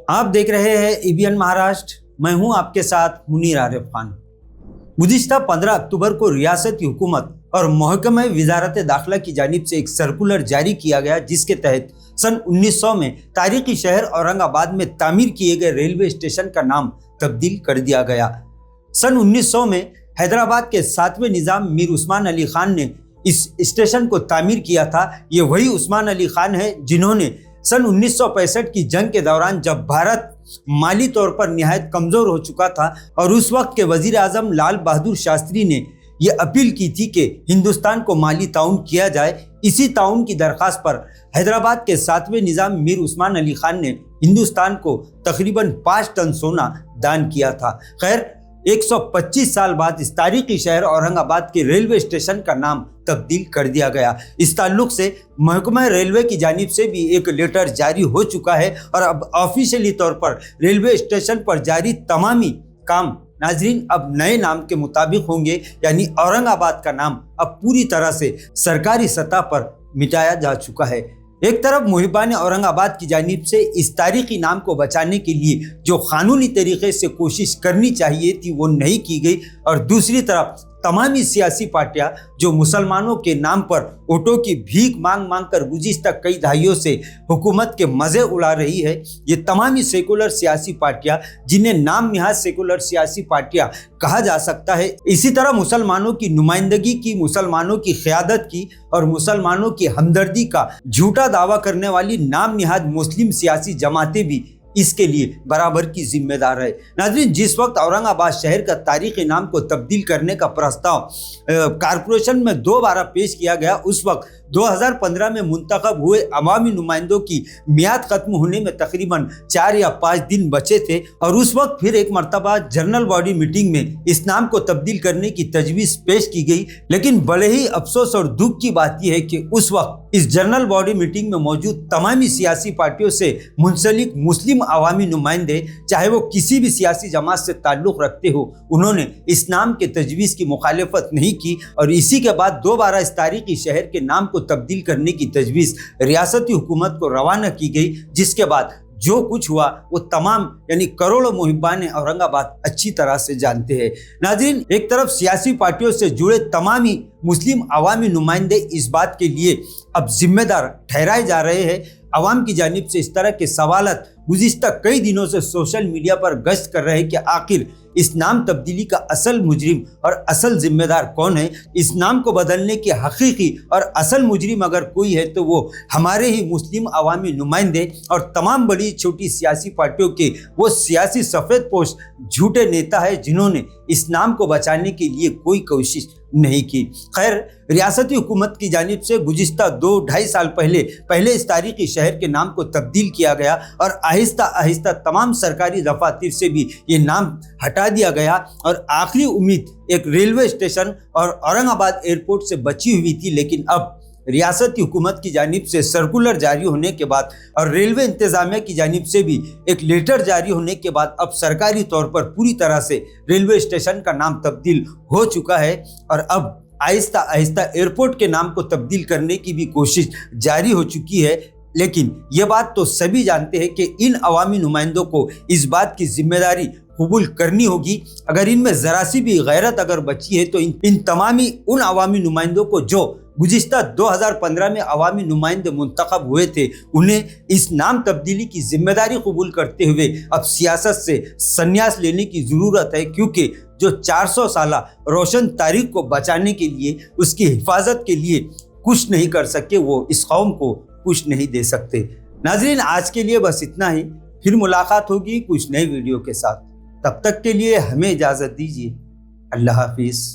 آپ دیکھ رہے ہیں ABN مہاراشٹر، میں ہوں آپ کے ساتھ منیر عارف خان۔ گزشتہ 15 اکتوبر کو ریاستی حکومت اور محکمہ وزارت داخلہ کی جانب سے ایک سرکولر جاری کیا گیا، جس کے تحت سن 1900 میں تاریخی شہر اورنگ آباد میں تعمیر کیے گئے ریلوے اسٹیشن کا نام تبدیل کر دیا گیا۔ سن 1900 میں حیدرآباد کے 7ویں نظام میر عثمان علی خان نے اس اسٹیشن کو تعمیر کیا تھا۔ یہ وہی عثمان علی خان ہے جنہوں نے سن 1965 کی جنگ کے دوران، جب بھارت مالی طور پر نہایت کمزور ہو چکا تھا اور اس وقت کے وزیر اعظم لال بہادر شاستری نے یہ اپیل کی تھی کہ ہندوستان کو مالی تعاون کیا جائے، اسی تعاون کی درخواست پر حیدرآباد کے 7ویں نظام میر عثمان علی خان نے ہندوستان کو تقریباً 5 ٹن سونا دان کیا تھا۔ خیر، 125 سال بعد اس تاریخی شہر اورنگ آباد کے ریلوے اسٹیشن کا نام تبدیل کر دیا گیا۔ اس تعلق سے محکمہ ریلوے کی جانب سے بھی ایک لیٹر جاری ہو چکا ہے اور اب آفیشیلی طور پر ریلوے اسٹیشن پر جاری تمامی کام ناظرین اب نئے نام کے مطابق ہوں گے، یعنی اورنگ آباد کا نام اب پوری طرح سے سرکاری سطح پر مٹایا جا چکا ہے۔ ایک طرف محبان اورنگ آباد کی جانب سے اس تاریخی نام کو بچانے کے لیے جو قانونی طریقے سے کوشش کرنی چاہیے تھی وہ نہیں کی گئی، اور دوسری طرف تمامی سیاسی پارٹیاں جو مسلمانوں کے نام پر ووٹوں کی بھیک مانگ کر گزشتہ کئی دہائیوں سے حکومت کے مزے اڑا رہی ہے، یہ تمامی سیکولر سیاسی پارٹیاں، جنہیں نام نہاد سیکولر سیاسی پارٹیاں کہا جا سکتا ہے، اسی طرح مسلمانوں کی نمائندگی کی، مسلمانوں کی قیادت کی اور مسلمانوں کی ہمدردی کا جھوٹا دعویٰ کرنے والی نام نہاد مسلم سیاسی جماعتیں بھی اس کے لیے برابر کی ذمہ دار ہے۔ ناظرین، جس وقت اورنگ آباد شہر کا تاریخی نام کو تبدیل کرنے کا پرستاؤ کارپوریشن میں 2 بار پیش کیا گیا، اس وقت 2015 میں منتخب ہوئے عوامی نمائندوں کی میعاد ختم ہونے میں تقریباً 4 یا 5 دن بچے تھے، اور اس وقت پھر ایک مرتبہ جنرل باڈی میٹنگ میں اس نام کو تبدیل کرنے کی تجویز پیش کی گئی۔ لیکن بڑے ہی افسوس اور دکھ کی بات یہ ہے کہ اس وقت اس جنرل باڈی میٹنگ میں موجود تمامی سیاسی پارٹیوں سے منسلک مسلم عوامی نمائندے، چاہے وہ کسی بھی سیاسی جماعت سے تعلق رکھتے ہو، انہوں نے اس نام کے تجویز کی مخالفت نہیں کی، اور اسی کے بعد دوبارہ اس تاریخی شہر کے نام کو تبدیل کرنے کی تجویز ریاستی حکومت کو روانہ کی گئی، جس کے بعد جو کچھ ہوا وہ تمام یعنی کروڑوں محبان اورنگ آباد اچھی طرح سے جانتے ہیں۔ ناظرین، ایک طرف سیاسی پارٹیوں سے جڑے تمامی مسلم عوامی نمائندے اس بات کے لیے اب ذمہ دار ٹھہرائے جا رہے ہیں۔ عوام کی جانب سے اس طرح کے سوالات گزشتہ کئی دنوں سے سوشل میڈیا پر گشت کر رہے ہیں کہ آخر اس نام تبدیلی کا اصل مجرم اور اصل ذمہ دار کون ہے؟ اس نام کو بدلنے کے حقیقی اور اصل مجرم اگر کوئی ہے تو وہ ہمارے ہی مسلم عوامی نمائندے اور تمام بڑی چھوٹی سیاسی پارٹیوں کے وہ سیاسی سفید پوش جھوٹے نیتا ہے جنہوں نے اس نام کو بچانے کے لیے کوئی کوشش نہیں کی۔ خیر، ریاستی حکومت کی جانب سے گزشتہ 2-2.5 سال پہلے اس تاریخی شہر کے نام کو تبدیل کیا گیا، اور آہستہ آہستہ تمام سرکاری دفاتر سے بھی یہ نام ہٹا دیا گیا، اور آخری امید ایک ریلوے اسٹیشن اور اورنگ آباد ایئرپورٹ سے بچی ہوئی تھی۔ لیکن اب ریاستی حکومت کی جانب سے سرکولر جاری ہونے کے بعد اور ریلوے انتظامیہ کی جانب سے بھی ایک لیٹر جاری ہونے کے بعد اب سرکاری طور پر پوری طرح سے ریلوے اسٹیشن کا نام تبدیل ہو چکا ہے، اور اب آہستہ آہستہ ایئرپورٹ کے نام کو تبدیل کرنے کی بھی کوشش جاری ہو چکی ہے۔ لیکن یہ بات تو سبھی جانتے ہیں کہ ان عوامی نمائندوں کو اس بات کی ذمہ داری قبول کرنی ہوگی۔ اگر ان میں ذرا سی بھی غیرت اگر بچی ہے تو ان تمامی ان عوامی نمائندوں کو جو گزشتہ 2015 میں عوامی نمائندے منتخب ہوئے تھے، انہیں اس نام تبدیلی کی ذمہ داری قبول کرتے ہوئے اب سیاست سے سنیاس لینے کی ضرورت ہے، کیونکہ جو 400 سالہ روشن تاریخ کو بچانے کے لیے، اس کی حفاظت کے لیے کچھ نہیں کر سکے، وہ اس قوم کو کچھ نہیں دے سکتے۔ ناظرین، آج کے لیے بس اتنا ہی، پھر ملاقات ہوگی کچھ نئے ویڈیو کے ساتھ۔ تب تک کے لیے ہمیں اجازت دیجیے۔ اللہ حافظ۔